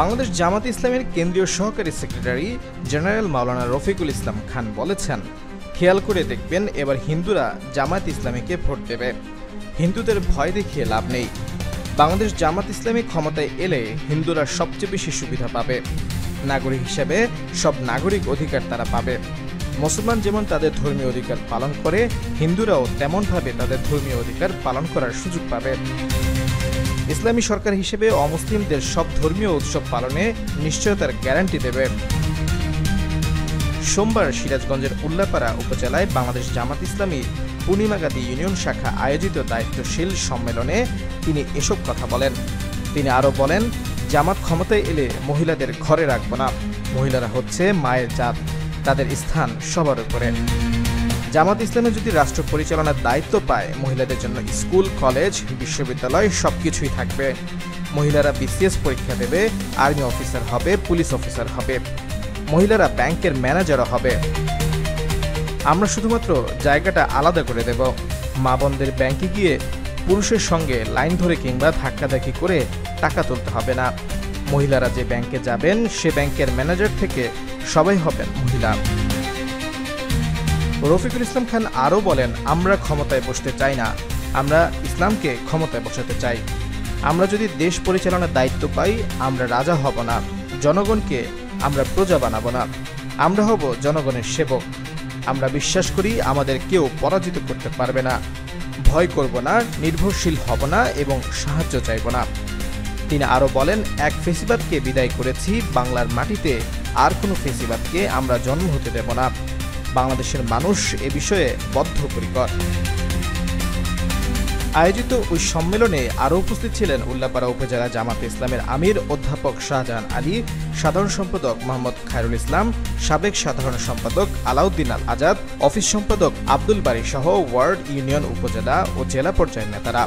বাংলাদেশ জামাত ইসলামের কেন্দ্রীয় সহকারী সেক্রেটারি জেনারেল মাওলানা রফিকুল ইসলাম খান বলেছেন, খেয়াল করে দেখবেন এবার হিন্দুরা জামাত ইসলামীকে ভোট দেবে। হিন্দুদের ভয় দেখিয়ে লাভ নেই। বাংলাদেশ জামাত ইসলামী ক্ষমতায় এলে হিন্দুরা সবচেয়ে বেশি সুবিধা পাবে। নাগরিক হিসেবে সব নাগরিক অধিকার তারা পাবে। মুসলমান যেমন তাদের ধর্মীয় অধিকার পালন করে, হিন্দুরাও তেমনভাবে তাদের ধর্মীয় অধিকার পালন করার সুযোগ পাবে। ইসলামী সরকার হিসেবে অমুসলিমদের সব ধর্মীয় উৎসব পালনে নিশ্চয়তার গ্যারান্টি দেবে। সোমবার সিরাজগঞ্জের উল্লাপাড়া উপজেলায় বাংলাদেশ জামাত ইসলামী পূর্ণিমাগাতি ইউনিয়ন শাখা আয়োজিত দায়িত্বশীল সম্মেলনে তিনি এসব কথা বলেন। তিনি আরও বলেন, জামাত ক্ষমতায় এলে মহিলাদের ঘরে রাখব না। মহিলারা হচ্ছে মায়ের জাত, তাদের স্থান সবার উপরে। জামাত ইসলামে যদি রাষ্ট্র পরিচালনার দায়িত্ব পায়, মহিলাদের জন্য স্কুল, কলেজ, বিশ্ববিদ্যালয় সবকিছুই থাকবে। মহিলারা বিসিএস পরীক্ষা দেবে, আর্মি অফিসার হবে, পুলিশ অফিসার হবে, মহিলারা ব্যাংকের ম্যানেজারও হবে। আমরা শুধুমাত্র জায়গাটা আলাদা করে দেব। মা বোনদের ব্যাংকে গিয়ে পুরুষের সঙ্গে লাইন ধরে কিংবা ধাক্কাধাক্কি করে টাকা তুলতে হবে না। মহিলারা যে ব্যাংকে যাবেন, সে ব্যাংকের ম্যানেজার থেকে সবাই হবেন মহিলা। রফিকুল ইসলাম খান আরও বলেন, আমরা ক্ষমতায় বসতে চাই না, আমরা ইসলামকে ক্ষমতায় বসাতে চাই। আমরা যদি দেশ পরিচালনার দায়িত্ব পাই, আমরা রাজা হব না, জনগণকে আমরা প্রজা বানাবো না। আমরা হব জনগণের সেবক। আমরা বিশ্বাস করি আমাদের কেউ পরাজিত করতে পারবে না। ভয় করব না, নির্ভরশীল হব না এবং সাহায্য চাইব না। তিনি আরও বলেন, এক ফেসিবাদকে বিদায় করেছি, বাংলার মাটিতে আর কোনো ফেসিবাদকে আমরা জন্ম হতে দেব না। বাংলাদেশের মানুষ এ বিষয়ে বদ্ধপরিকর। আয়োজিত ওই সম্মেলনে আরও উপস্থিত ছিলেন উল্লাপাড়া উপজেলা জামাতে ইসলামের আমির অধ্যাপক শাহজাহান আলী, সাধারণ সম্পাদক মোহাম্মদ খায়রুল ইসলাম, সাবেক সাধারণ সম্পাদক আলাউদ্দিন আল আজাদ, অফিস সম্পাদক আব্দুল বারী সহ ওয়ার্ড, ইউনিয়ন, উপজেলা ও জেলা পর্যায়ের নেতারা।